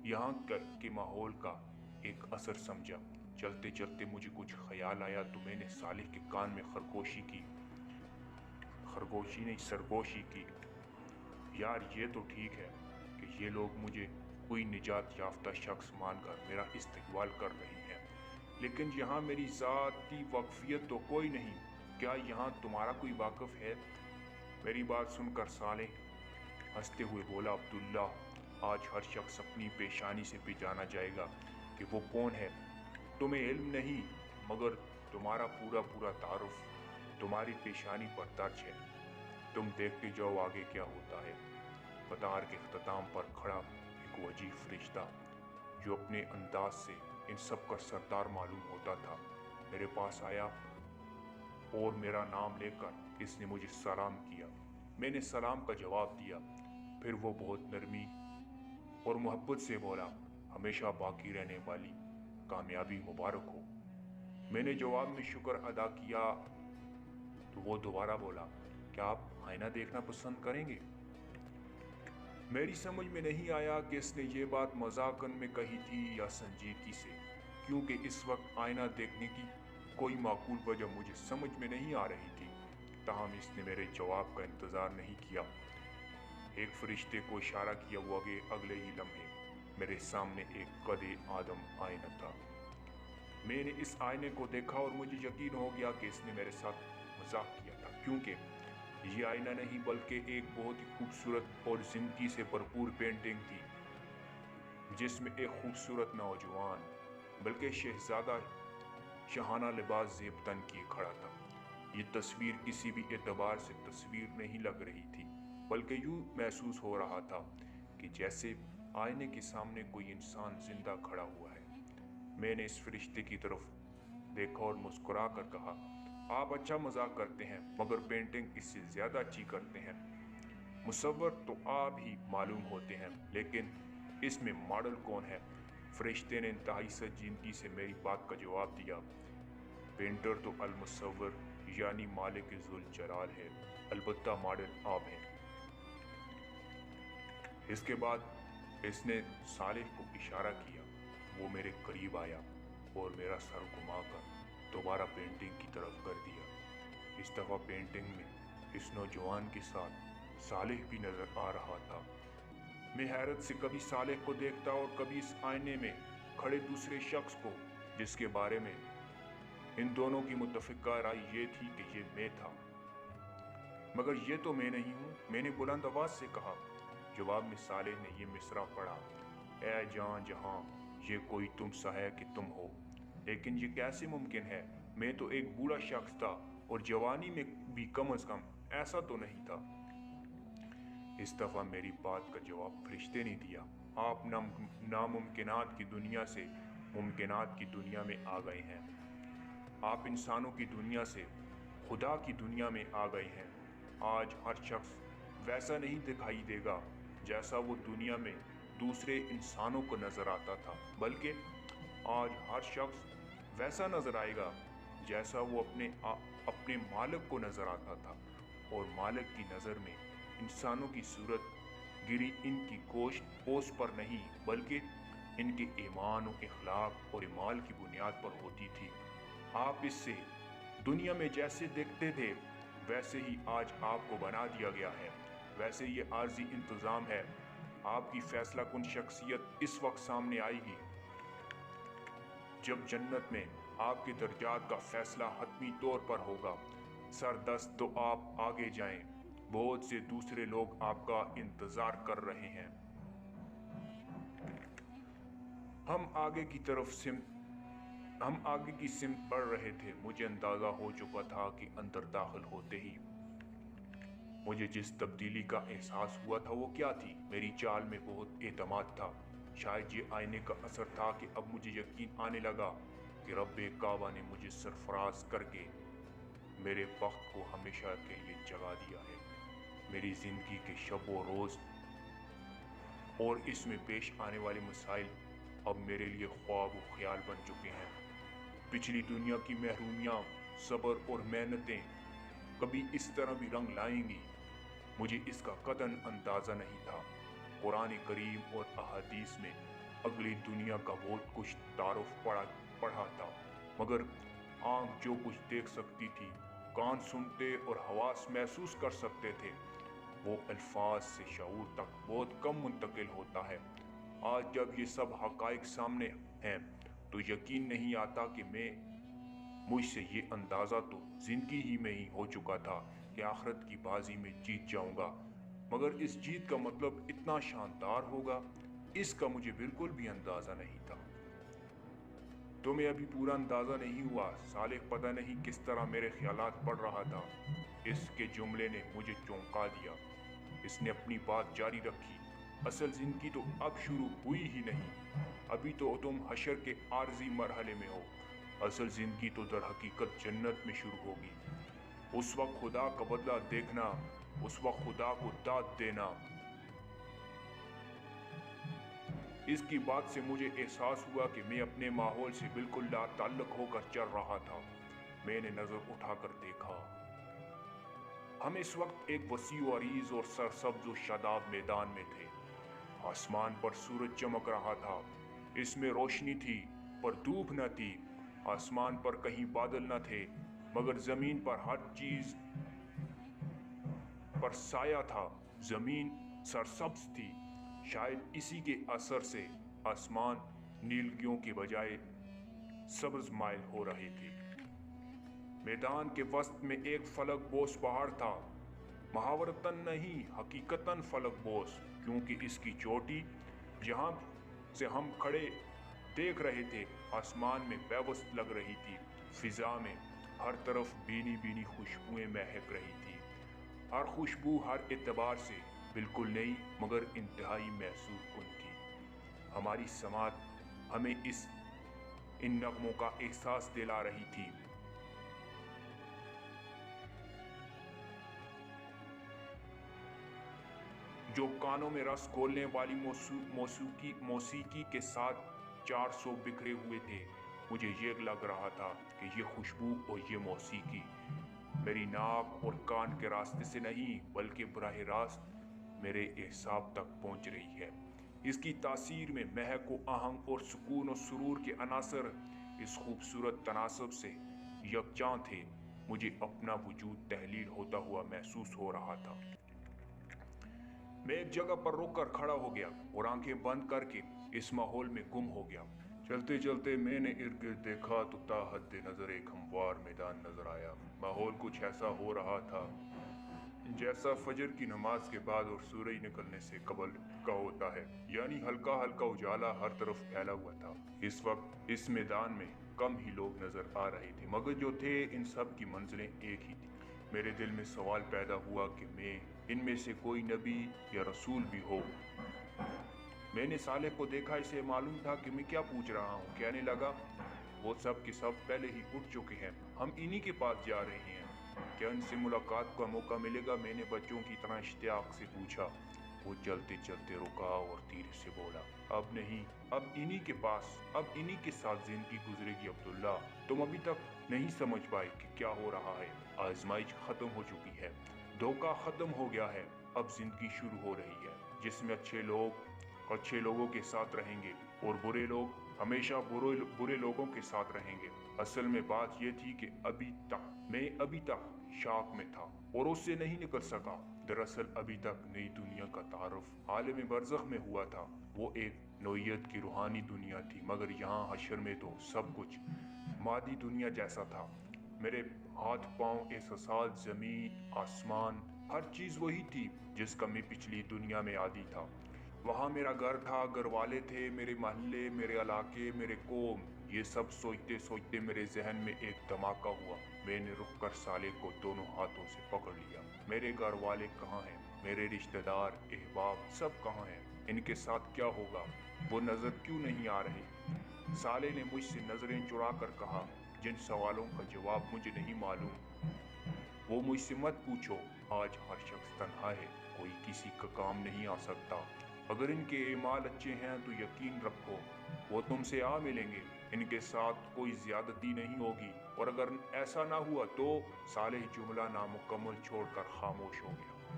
یہاں کے ماحول کا ایک اثر سمجھا۔ چلتے چلتے مجھے کچھ خیال آیا تو میں نے صالح کے کان میں खरगोशी ने सरगोशी की। यार ये तो ठीक है कि ये लोग मुझे कोई निजात याफ्ता शख्स मानकर मेरा इस्तकबाल कर रहे हैं, लेकिन यहाँ मेरी ज़ाती वक्फियत तो कोई नहीं। क्या यहाँ तुम्हारा कोई वाकिफ है? मेरी बात सुनकर सालेह हंसते हुए बोला, अब्दुल्ला, आज हर शख्स अपनी पेशानी से भी जाना जाएगा कि वो कौन है। तुम्हें इल्म नहीं, मगर तुम्हारा पूरा पूरा तारुफ तुम्हारी पेशानी पर दर्ज है। तुम देखते जाओ आगे क्या होता है। कतार के अख्ताम पर खड़ा एक वजीह फरिश्ता जो अपने अंदाज से इन सब का सरदार मालूम होता था, मेरे पास आया और मेरा नाम लेकर इसने मुझे सलाम किया। मैंने सलाम का जवाब दिया। फिर वो बहुत नरमी और मोहब्बत से बोला, हमेशा बाकी रहने वाली कामयाबी मुबारक हो। मैंने जवाब में शुक्र अदा किया तो वो दोबारा बोला, क्या आप आईना देखना पसंद करेंगे? मेरी समझ में नहीं आया कि इसने ये बात मजाकन में कही थी या संजीदगी से, क्योंकि इस वक्त आईना देखने की कोई माकूल वजह मुझे समझ में नहीं आ रही थी। ताहम इसने मेरे जवाब का इंतज़ार नहीं किया। एक फरिश्ते को इशारा किया हुआ कि अगले ही लम्हे मेरे सामने एक कदे आदम आईना था। मैंने इस आईने को देखा और मुझे यकीन हो गया कि इसने मेरे साथ मजाक किया था, क्योंकि ये आईना नहीं बल्कि एक बहुत ही खूबसूरत और जिंदगी से भरपूर पेंटिंग थी, जिसमें एक खूबसूरत नौजवान बल्कि शहजादा शहाना लिबास ज़ेब तन किए खड़ा था। ये तस्वीर किसी भी एतबार से तस्वीर नहीं लग रही थी, बल्कि यूं महसूस हो रहा था कि जैसे आईने के सामने कोई इंसान जिंदा खड़ा हुआ है। मैंने इस फरिश्ते की तरफ देखा और मुस्कुरा कर कहा, आप अच्छा मजाक करते हैं, मगर पेंटिंग इससे ज़्यादा अच्छी करते हैं। मुसव्वर तो आप ही मालूम होते हैं, लेकिन इसमें मॉडल कौन है? फरिश्ते ने इंतहाई संजीदगी से मेरी बात का जवाब दिया, पेंटर तो अल मुसव्वर यानी मालिक ज़ुल जलाल है, अलबत्ता मॉडल आप हैं। इसके बाद इसने सालेह को इशारा किया। वो मेरे करीब आया और मेरा सर घुमाकर दोबारा पेंटिंग की तरफ कर दिया। इस दफ़ा पेंटिंग में इस नौजवान के साथ सालेह भी नजर आ रहा था। मैं हैरत से कभी सालेह को देखता और कभी इस आईने में खड़े दूसरे शख्स को, जिसके बारे में इन दोनों की मुत्तफ़िका राय ये थी कि ये मैं था। मगर ये तो मैं नहीं हूँ, मैंने बुलंद आवाज से कहा। जवाब में सालेह ने ये मिसरा पढ़ा, ऐ जान जहां ये कोई तुम सा है कि तुम हो, लेकिन ये कैसे मुमकिन है? मैं तो एक बूढ़ा शख्स था और जवानी में भी कम अज कम ऐसा तो नहीं था। इस दफा मेरी बात का जवाब फरिश्ते ने दिया। आप नामुमकिनात की दुनिया से मुमकिनात की दुनिया में आ गए हैं। आप इंसानों की दुनिया से खुदा की दुनिया में आ गए हैं। आज हर शख्स वैसा नहीं दिखाई देगा जैसा वो दुनिया में दूसरे इंसानों को नजर आता था, बल्कि आज हर शख्स वैसा नजर आएगा जैसा वो अपने मालिक को नजर आता था। और मालिक की नज़र में इंसानों की सूरत गिरी इनकी गोश्त पोस्ट पर नहीं, बल्कि इनके ईमान और इखलाक और इमाल की बुनियाद पर होती थी। आप इससे दुनिया में जैसे देखते थे वैसे ही आज आपको बना दिया गया है। वैसे ये आर्जी इंतज़ाम है। आपकी फैसला कुन शख्सियत इस वक्त सामने आएगी जब जन्नत में आपके दर्जात का फैसला हतमी तौर पर होगा। सरदस्त तो आप आगे जाएं, बहुत से दूसरे लोग आपका इंतजार कर रहे हैं। हम आगे की सिमत बढ़ रहे थे। मुझे अंदाजा हो चुका था कि अंदर दाखिल होते ही मुझे जिस तब्दीली का एहसास हुआ था वो क्या थी। मेरी चाल में बहुत एतमाद था। शायद ये आईने का असर था कि अब मुझे यकीन आने लगा कि रब्बे काबा ने मुझे सरफराज करके मेरे वक्त को हमेशा के लिए जगा दिया है। मेरी ज़िंदगी के शब व रोज़ और इसमें पेश आने वाले मसाइल अब मेरे लिए ख्वाब व ख्याल बन चुके हैं। पिछली दुनिया की महरूमियाँ, सब्र और मेहनतें कभी इस तरह भी रंग लाएंगी, मुझे इसका कतई अंदाज़ा नहीं था। कुरान करीम और अहादीस में अगली दुनिया का बहुत कुछ तारुफ पढ़ा था, मगर आँख जो कुछ देख सकती थी کان سنتے اور حواس محسوس کر سکتے تھے، وہ الفاظ سے شعور تک بہت کم منتقل ہوتا ہے۔ آج جب یہ سب حقائق سامنے ہیں تو یقین نہیں آتا کہ مجھ سے یہ اندازہ تو زندگی ہی میں ہی ہو چکا تھا کہ آخرت کی بازی میں جیت جاؤں گا، مگر اس جیت کا مطلب اتنا شاندار ہوگا، اس کا مجھے بالکل بھی اندازہ نہیں تھا۔ تمہیں ابھی پورا اندازہ نہیں ہوا صالح پتہ نہیں کس طرح میرے خیالات پڑھ رہا تھا۔ اس کے جملے نے مجھے چونکا دیا۔ اس نے اپنی بات جاری رکھی، اصل زندگی تو اب شروع ہوئی ہی نہیں، ابھی تو تم حشر کے عارضی مرحلے میں ہو، اصل زندگی تو در حقیقت جنت میں شروع ہوگی، اس وقت خدا کا بدلہ دیکھنا، اس وقت خدا کو داد دینا۔ اس کی بات سے مجھے احساس ہوا کہ میں اپنے ماحول سے بالکل لا تعلق ہو کر چل رہا تھا۔ میں نے نظر اٹھا کر دیکھا۔ ہم اس وقت ایک وسیع و عریض اور سرسبز و شاداب میدان میں تھے۔ آسمان پر سورج چمک رہا تھا، اس میں روشنی تھی پر دھوپ نہ تھی۔ آسمان پر کہیں بادل نہ تھے مگر زمین پر ہر چیز پر سایہ تھا۔ زمین سرسبز تھی، شاید اسی کے اثر سے آسمان نیلگیوں کے بجائے سبز مائل ہو رہے تھے۔ میدان کے وسط میں ایک فلک بوس پہاڑ تھا، محاورتاً نہیں حقیقتاً فلک بوس، کیونکہ اس کی چوٹی جہاں سے ہم کھڑے دیکھ رہے تھے آسمان میں پیوست لگ رہی تھی۔ فضا میں ہر طرف بینی بینی خوشبوئیں مہک رہی تھی، ہر خوشبو ہر اعتبار سے بالکل نئی مگر انتہائی محسوس کن تھی۔ ہماری سماعت ہمیں ان نغموں کا احساس دلا رہی تھی۔ جو کانوں میں رس گھولنے والی موسیقی کے ساتھ 400 بکھرے ہوئے تھے۔ مجھے یہ لگ رہا تھا کہ یہ خوشبو اور یہ موسیقی میری ناک اور کان کے راستے سے نہیں بلکہ براہ راست میرے اعصاب تک پہنچ رہی ہے۔ اس کی تاثیر میں مہک و آہنگ اور سکون و سرور کے عناصر اس خوبصورت تناسب سے یکجاں تھے۔ مجھے اپنا وجود تحلیل ہوتا ہوا محسوس ہو رہا تھا۔ میں ایک جگہ پر رک کر کھڑا ہو گیا اور آنکھیں بند کر کے اس ماحول میں گم ہو گیا۔ چلتے چلتے میں نے ارد گرد دیکھا تو تا حد نظر ایک ہموار میدان نظر آیا۔ ماحول کچھ ایسا ہو رہا تھا جیسا فجر کی نماز کے بعد اور سورج نکلنے سے قبل کا ہوتا ہے، یعنی ہلکا ہلکا اجالا ہر طرف پھیلا ہوا تھا۔ اس وقت اس میدان میں کم ہی لوگ نظر آ رہے تھے مگر جو تھے ان سب کی منزلیں ایک ہی تھی۔ میرے دل میں سوال پیدا ہوا کہ میں ان میں سے کوئی نبی یا رسول بھی ہو۔ میں نے صالح کو دیکھا، اسے معلوم تھا کہ میں کیا پوچھ رہا ہوں۔ کہنے لگا، وہ سب کے سب پہلے ہی اٹھ چکے ہیں، ہم انہی کے پاس جا رہے ہیں، کیا ان سے ملاقات کا موقع ملے گا؟ میں نے بچوں کی طرح اشتیاق سے پوچھا۔ وہ چلتے چلتے رکا اور دھیرے سے بولا، اب نہیں، اب انہی کے پاس، اب انہی کے ساتھ زندگی گزرے گی۔ عبداللہ، تم ابھی تک نہیں سمجھ پائے کہ کیا ہو رہا ہے۔ آزمائش ختم ہو چکی ہے، دھوکہ ختم ہو گیا ہے، اب زندگی شروع ہو رہی ہے جس میں اچھے لوگوں کے ساتھ رہیں گے اور برے لوگ ہمیشہ برے لوگوں کے ساتھ رہیں گے۔ اصل میں بات یہ تھی کہ میں ابھی تک شاک میں تھا اور اس سے نہیں نکل سکا۔ دراصل ابھی تک نئی دنیا کا تعارف عالم برزخ میں ہوا تھا، وہ ایک نوعیت کی روحانی دنیا تھی، مگر یہاں حشر میں تو سب کچھ مادی دنیا جیسا تھا۔ میرے ہاتھ پاؤں، احساسات، زمین، آسمان، ہر چیز وہی تھی جس کا میں پچھلی دنیا میں عادی تھا۔ وہاں میرا گھر تھا، گھر والے تھے، میرے محلے، میرے علاقے، میرے قوم۔ یہ سب سوچتے سوچتے میرے ذہن میں ایک دھماکہ ہوا۔ میں نے رک کر صالح کو دونوں ہاتھوں سے پکڑ لیا۔ میرے گھر والے کہاں ہیں؟ میرے رشتہ دار، احباب سب کہاں ہیں؟ ان کے ساتھ کیا ہوگا؟ وہ نظر کیوں نہیں آ رہے؟ صالح نے مجھ سے نظریں چڑھا کر کہا، جن سوالوں کا جواب مجھے نہیں معلوم وہ مجھ سے مت پوچھو۔ آج ہر شخص تنہا ہے، کوئی کسی کا کام نہیں آ سکتا۔ اگر ان کے اعمال اچھے ہیں تو یقین رکھو وہ تم سے آ ملیں گے، ان کے ساتھ کوئی زیادتی نہیں ہوگی، اور اگر ایسا نہ ہوا تو صالح جملہ نامکمل چھوڑ کر خاموش ہو گیا۔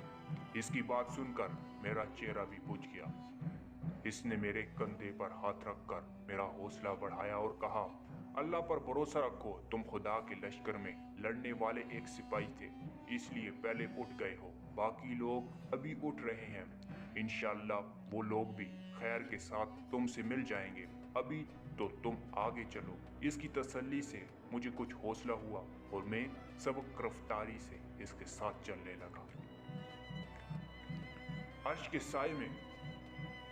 اس کی بات سن کر میرا چہرہ بھی بجھ گیا۔ اس نے میرے کندھے پر ہاتھ رکھ کر میرا حوصلہ بڑھایا اور کہا، अल्लाह पर भरोसा रखो, तुम खुदा के लश्कर में लड़ने वाले एक सिपाही थे, इसलिए पहले उठ गए हो, बाकी लोग अभी उठ रहे हैं। इंशाअल्लाह वो लोग भी खैर के साथ तुमसे मिल जाएंगे, अभी तो तुम आगे चलो। इसकी तसल्ली से मुझे कुछ हौसला हुआ और मैं सबक रफ्तारी से इसके साथ चलने लगा। अर्श के साए में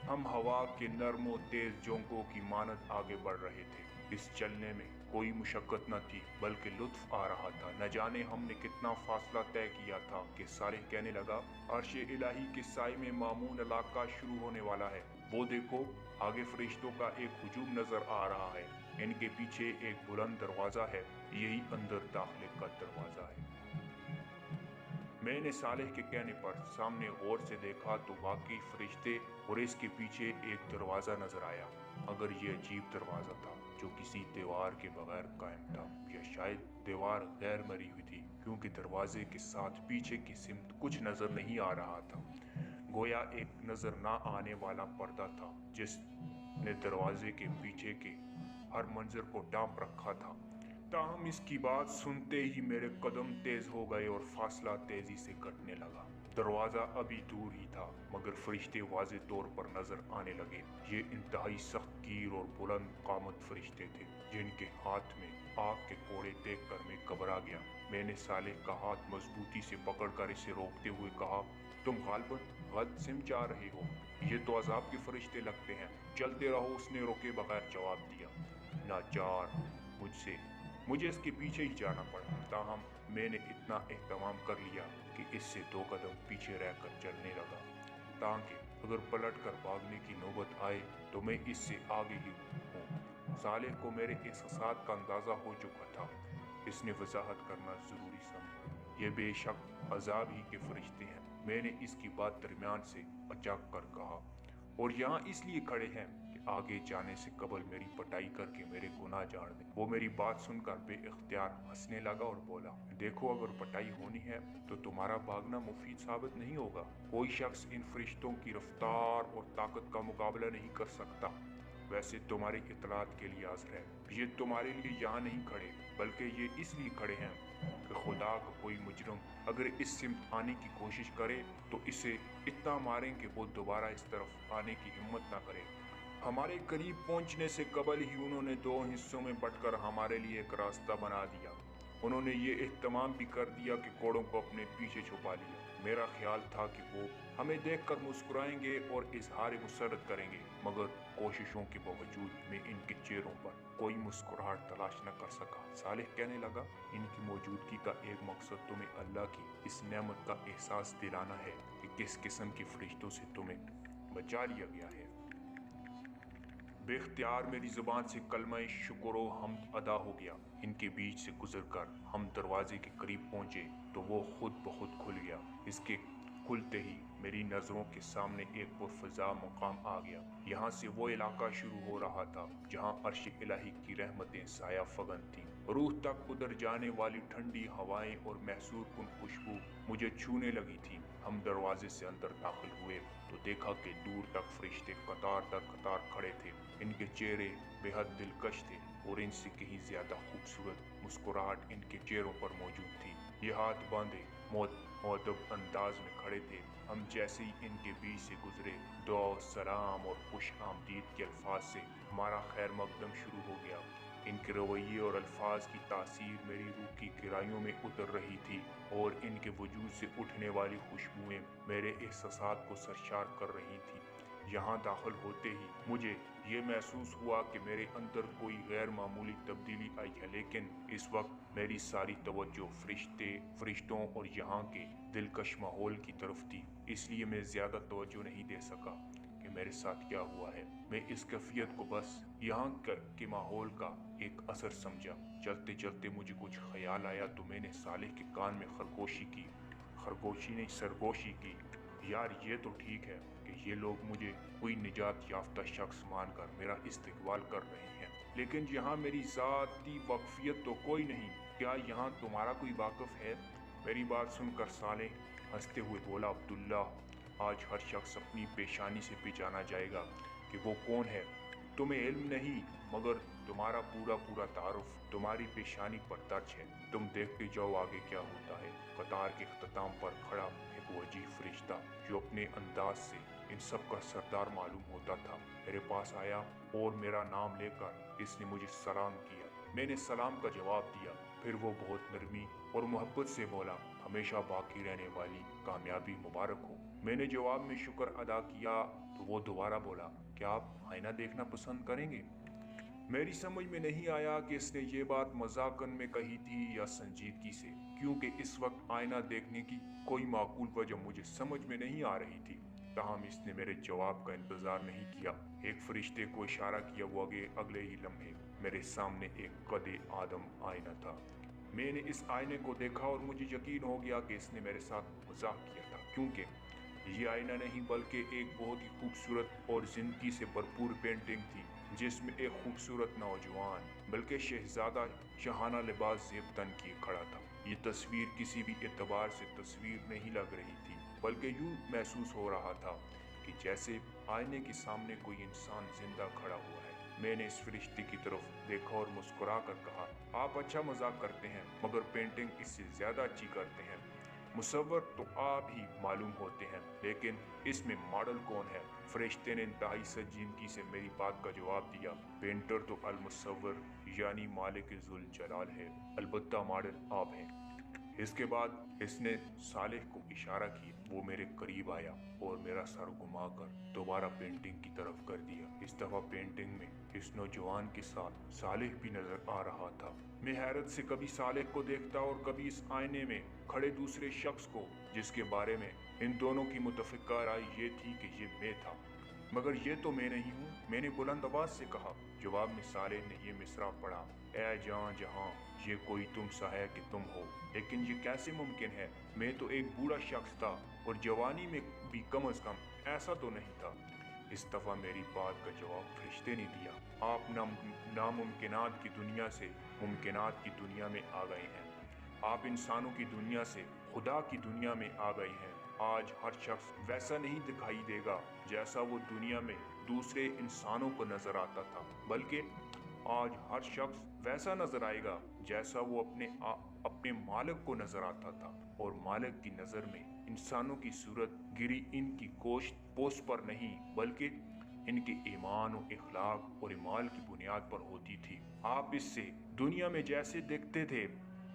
हम हवा के नरम और तेज झोंकों की मानद आगे बढ़ रहे थे। इस चलने में कोई मुशक्कत न थी, बल्कि लुत्फ आ रहा था। न जाने हमने कितना फासला तय किया था कि सालेह कहने लगा, अर्श इलाही के साए में मामून इलाका शुरू होने वाला है। वो देखो, आगे फरिश्तों का एक हुजूम नजर आ रहा है। इनके पीछे एक बुलंद दरवाजा है, यही अंदर दाखिले का दरवाजा है। मैंने सालेह के कहने पर सामने गौर से देखा तो वाकई फरिश्ते और इसके पीछे एक दरवाजा नजर आया, मगर ये अजीब दरवाजा था जो किसी दीवार के बगैर कायम था, या शायद दीवार गैर मरी हुई थी, क्योंकि दरवाजे के साथ पीछे की सिमत कुछ नजर नहीं आ रहा था। गोया एक नजर ना आने वाला पर्दा था जिसने दरवाजे के पीछे के हर मंजर को ढांप रखा था। ताहम इसकी बात सुनते ही मेरे कदम तेज हो गए और फासला तेजी से कटने लगा। दरवाजा अभी दूर ही था, मगर फरिश्ते वाज़े तौर पर नजर आने लगे। ये इंतहाई सख्त कीर और बुलंद कामत फरिश्ते थे, जिनके हाथ में आग के कोड़े देखकर मैं घबरा गया। मैंने सालेह का हाथ मजबूती से पकड़कर इसे रोकते हुए कहा, तुम गालबन गलत सिम जा रहे हो, ये तो अजाब के फरिश्ते लगते हैं, चलते रहो। उसने रुके बगैर जवाब दिया। नाचार, मुझे इसके पीछे ही जाना पड़ा। ताहम मैंने इतना एहतमाम कर लिया कि इससे 2 कदम पीछे रहकर चलने लगा, ताकि अगर पलट कर भागने की नौबत आए तो मैं इससे आगे ही हूँ। सालेह को मेरे एहसासात का अंदाजा हो चुका था। इसने वजाहत करना जरूरी समझा, ये बेशक अजाब ही के फरिश्ते हैं। मैंने इसकी बात दरमियान से अचाक कर कहा, और यहाँ इसलिए खड़े हैं कि आगे जाने से कबल मेरी पटाई करके मेरे गुनाह झाड़ दें। वो मेरी बात सुनकर बेइख्तियार हंसने लगा और बोला, देखो, अगर पटाई होनी है तो तुम्हारा भागना मुफीद साबित नहीं होगा। कोई शख्स इन फरिश्तों की रफ्तार और ताकत का मुकाबला नहीं कर सकता। वैसे तुम्हारी इतलात के लिए आज़र है, ये तुम्हारे लिए यहाँ नहीं खड़े, बल्कि ये इसलिए खड़े हैं कि खुदा का कोई मुजरम अगर इस सिमत आने की कोशिश करे तो इसे इतना मारें कि वो दोबारा इस तरफ आने की हिम्मत ना करे। हमारे करीब पहुंचने से कबल ही उन्होंने 2 हिस्सों में बंटकर हमारे लिए एक रास्ता बना दिया। उन्होंने ये एहतमाम भी कर दिया कि कोड़ों को अपने पीछे छुपा लिया। मेरा ख्याल था कि वो हमें देखकर मुस्कुराएंगे और इजहार मुसर्रत करेंगे, मगर कोशिशों के बावजूद मैं इनके चेहरों पर कोई मुस्कुराहट तलाश न कर सका। सालेह कहने लगा, इनकी मौजूदगी का एक मकसद तुम्हें अल्लाह की इस नेमत का एहसास दिलाना है कि किस किस्म के फरिश्तों से तुम्हें बचा लिया गया है। बेख्तियार मेरी जुबान से कलमा शुक्र व हम्द अदा हो गया। इनके बीच से गुजरकर हम दरवाजे के करीब पहुंचे तो वो खुद ब खुद खुल गया। इसके खुलते ही मेरी नज़रों के सामने एक पुरफ़िज़ा मुकाम आ गया। यहाँ से वो इलाका शुरू हो रहा था जहाँ अर्श इलाही की रहमतें साया फगन थीं। रूह तक उधर जाने वाली ठंडी हवाएं और महसूर कुन खुशबू मुझे छूने लगी थी। हम दरवाजे से अंदर दाखिल हुए तो देखा कि दूर तक फरिश्ते कतार दर कतार खड़े थे। इनके चेहरे बेहद दिलकश थे और इनसे कहीं ज्यादा खूबसूरत मुस्कुराहट इनके चेहरों पर मौजूद थी। ये हाथ बांधे मुअद्दब अंदाज में खड़े थे। हम जैसे ही इनके बीच से गुजरे, दुआ, सलाम और खुश आमदीद के अल्फाज से हमारा खैर मकदम शुरू हो गया। इनके रवैये और अल्फाज की तासीर मेरी रूह की गहराइयों में उतर रही थी और इनके वजूद से उठने वाली खुशबुएं मेरे एहसासात को सरशार कर रही थी। यहाँ दाखिल होते ही मुझे ये महसूस हुआ कि मेरे अंदर कोई गैर मामूली तब्दीली आई है, लेकिन इस वक्त मेरी सारी तवज्जो फरिश्तों और यहाँ के दिलकश माहौल की तरफ थी। इसलिए मैं ज्यादा तवज्जो नहीं दे सका कि मेरे साथ क्या हुआ है। मैं इस कैफियत को बस यहाँ के माहौल का एक असर समझा। चलते चलते मुझे कुछ ख्याल आया तो मैंने सालेह के कान में सरगोशी की। यार, ये तो ठीक है कि ये लोग मुझे कोई निजात याफ्ता शख्स मानकर मेरा इस्तकबाल कर रहे हैं, लेकिन यहाँ मेरी ज़ाती वाकफियत तो कोई नहीं। क्या यहाँ तुम्हारा कोई वाकिफ है? मेरी बात सुनकर सालेह हंसते हुए बोला, अब्दुल्ला, आज हर शख्स अपनी पेशानी से पहचाना जाएगा कि वो कौन है। तुम्हें इल्म नहीं, मगर तुम्हारा पूरा तारुफ तुम्हारी पेशानी पर दर्ज है। तुम देखते जाओ आगे क्या होता है। कतार के इख्तिताम पर खड़ा एक वजीह फरिश्ता जो अपने अंदाज से इन सब का सरदार मालूम होता था मेरे पास आया और मेरा नाम लेकर इसने मुझे सलाम किया। मैंने सलाम का जवाब दिया। फिर वो बहुत नरमी और मोहब्बत से बोला, हमेशा बाकी रहने वाली कामयाबी मुबारक हो। मैंने जवाब में शुक्र अदा किया तो वो दोबारा बोला, क्या आप आईना देखना पसंद करेंगे? मेरी समझ में नहीं आया कि इसने ये बात मजाकन में कही थी या संजीदगी से, क्योंकि इस वक्त आईना देखने की कोई माकूल वजह मुझे समझ में नहीं आ रही थी। ताहम इसने मेरे जवाब का इंतजार नहीं किया। एक फरिश्ते को इशारा किया, वो अगले ही लम्हे मेरे सामने एक कदे आदम आईना था। मैंने इस आईने को देखा और मुझे यकीन हो गया कि इसने मेरे साथ मजाक किया था, क्योंकि ये आईना नहीं बल्कि एक बहुत ही खूबसूरत और जिंदगी से भरपूर पेंटिंग थी, जिसमें एक खूबसूरत नौजवान बल्कि शहजादा शहाना लिबास ज़ेब तन किए खड़ा था। ये तस्वीर किसी भी एतबार से तस्वीर नहीं लग रही थी, बल्कि यूं महसूस हो रहा था कि जैसे आईने के सामने कोई इंसान जिंदा खड़ा हुआ है। मैंने इस फरिश्ते की तरफ देखा और मुस्कुरा कर कहा, आप अच्छा मजाक करते हैं, मगर पेंटिंग इससे ज्यादा अच्छी करते हैं। मुसव्वर तो आप ही मालूम होते हैं, लेकिन इसमें मॉडल कौन है? फरिश्ते ने इंतहाई संजीदगी से मेरी बात का जवाब दिया, पेंटर तो अल मुसव्वर यानी मालिक जुल जलाल है, अलबत्ता मॉडल आप हैं। इसके बाद इसने सालेह को इशारा किया। वो मेरे करीब आया और मेरा सर घुमाकर दोबारा पेंटिंग की तरफ कर दिया। इस दफा पेंटिंग में इस नौजवान के साथ सालेह भी नजर आ रहा था। मैं हैरत से कभी सालेह को देखता और कभी इस आईने में खड़े दूसरे शख्स को, जिसके बारे में इन दोनों की मुतफिका राय ये थी कि ये मैं था, मगर ये तो मैं नहीं हूँ। मैंने बुलंद आवाज से कहा। जवाब में सालेह ने ये मिसरा पढ़ा, ऐ जहाँ जहाँ ये कोई तुम सा है कि तुम हो, लेकिन ये कैसे मुमकिन है? मैं तो एक बूढ़ा शख्स था और जवानी में भी कम अज कम ऐसा तो नहीं था। इस दफा मेरी बात का जवाब फरिश्ते ने दिया, आप नामुमकिनात की दुनिया से मुमकिनात की दुनिया में आ गए हैं। आप इंसानों की दुनिया से खुदा की दुनिया में आ गए हैं। आज हर शख्स वैसा नहीं दिखाई देगा जैसा वो दुनिया में दूसरे इंसानों को नजर आता था, बल्कि आज हर शख्स वैसा नजर आएगा जैसा वो अपने मालिक को नजर आता था। और मालिक की नजर में इंसानों की सूरत गिरी इनकी गोश्त पोस्ट पर नहीं, बल्कि इनके ईमान और इखलाक और इमाल की बुनियाद पर होती थी। आप इससे दुनिया में जैसे दिखते थे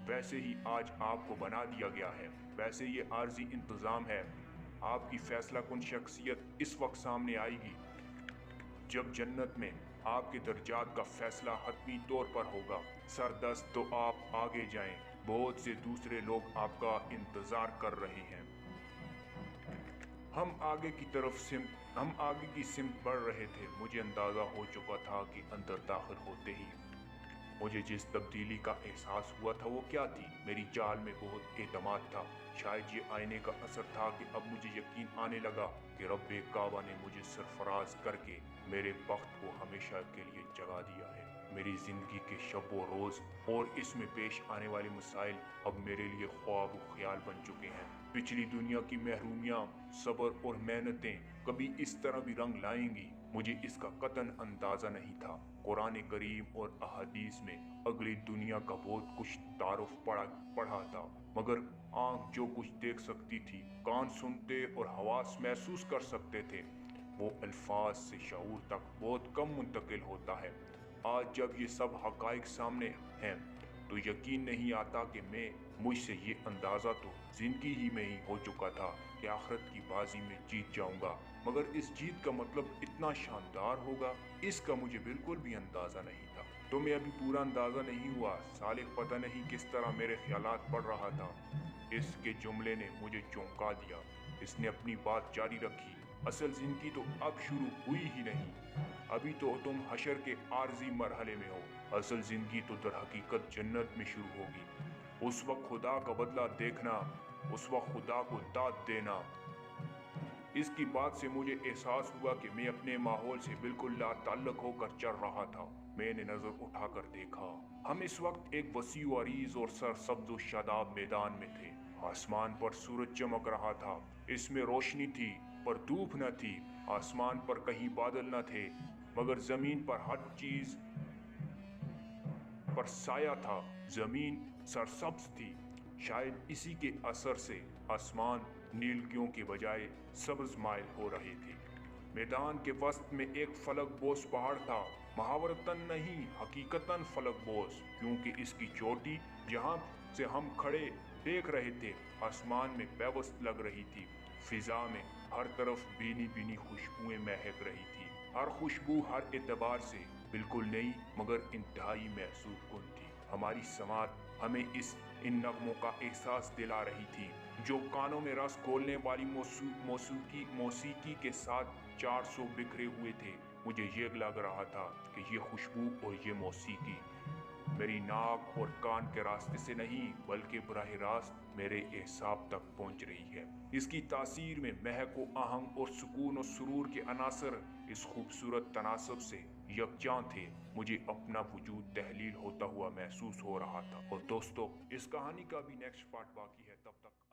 वैसे ही आज आपको बना दिया गया है। वैसे ये आर्जी इंतजाम है। आपकी फैसला कुन शख्सियत इस वक्त सामने आएगी जब जन्नत में आपके दर्जात का फैसला हतमी तौर पर होगा। सरदस्त तो आप आगे जाएं, बहुत से दूसरे लोग आपका इंतजार कर रहे हैं। हम आगे की सिमत बढ़ रहे थे। मुझे अंदाजा हो चुका था कि अंदर दाखिल होते ही मुझे जिस तब्दीली का एहसास हुआ था वो क्या थी। मेरी चाल में बहुत एतमाद था। शायद ये आईने का असर था कि अब मुझे यकीन आने लगा कि रब्बे काबा ने मुझे सरफराज करके मेरे बख्त को हमेशा के लिए जगा दिया है। मेरी जिंदगी के शब व रोज और इसमें पेश आने वाले मसाइल अब मेरे लिए ख्वाब व ख्याल बन चुके हैं। पिछली दुनिया की महरूमियाँ, सब्र और मेहनतें कभी इस तरह भी रंग लाएंगी, मुझे इसका कतन अंदाजा नहीं था। कुरान करीम और अहादीस में अगली दुनिया का बहुत कुछ तारुफ पढ़ा था, मगर आंख जो कुछ देख सकती थी, कान सुनते और हवास महसूस कर सकते थे, वो अल्फाज से शऊर तक बहुत कम मुंतकिल होता है। आज जब ये सब हकाइक सामने हैं तो यकीन नहीं आता कि मुझसे ये अंदाज़ा तो जिंदगी ही में ही हो चुका था कि आखिरत की बाजी में जीत जाऊंगा, मगर इस जीत का मतलब इतना शानदार होगा, इसका मुझे बिल्कुल भी अंदाज़ा नहीं था। तो मैं अभी पूरा अंदाज़ा नहीं हुआ। सालिक पता नहीं किस तरह मेरे ख्यालात पढ़ रहा था। इसके जुमले ने मुझे चौंका दिया। इसने अपनी बात जारी रखी, असल जिंदगी तो अब शुरू हुई ही नहीं, अभी तो तुम हशर के आर्जी मरहले में हो। असल जिंदगी तो दर हकीकत जन्नत में शुरू होगी। उस वक्त खुदा का बदला देखना, उस वक्त खुदा को दाद देना। इसकी बात से मुझे एहसास हुआ कि मैं अपने माहौल से बिल्कुल लाताल्लुक होकर चल रहा था। मैंने नजर उठाकर देखा। हम इस वक्त एक वसी अरीज और सरसब्ज शादाब मैदान में थे। आसमान पर सूरज चमक रहा था। इसमें रोशनी थी पर धूप न थी। आसमान पर कहीं बादल न थे, मगर जमीन पर हर चीज पर साया था, जमीन सरसब्ज थी। शायद इसी के असर से आसमान नीलगियों के बजाय सब्ज माइल हो रहे थे। मैदान के वस्त में एक फलक बोस पहाड़ था, महावरतन नहीं हकीकतन फलक बोस, क्योंकि इसकी चोटी जहाँ से हम खड़े देख रहे थे आसमान में पेवस्त लग रही थी। फिजा में हर तरफ भीनी भीनी खुशबुएं महक रही थी। हर खुशबू हर एतबार से बिल्कुल नई मगर इंतहाई महसूस कुन थी। हमारी समात हमें इन नगमों का एहसास दिला रही थी, जो कानों में रस घोलने वाली मौसीकी के साथ 400 बिखरे हुए थे। मुझे ये लग रहा था कि ये खुशबू और ये मौसीकी मेरी नाक और कान के रास्ते से नहीं बल्कि बराह रास्त मेरे एहसाब तक पहुंच रही है। इसकी तासीर में महक व आहंग और सुकून और सुरूर के अनासर इस खूबसूरत तनासब से यकजां थे। मुझे अपना वजूद तहलील होता हुआ महसूस हो रहा था। और दोस्तों, इस कहानी का भी नेक्स्ट पार्ट बाकी है, तब तक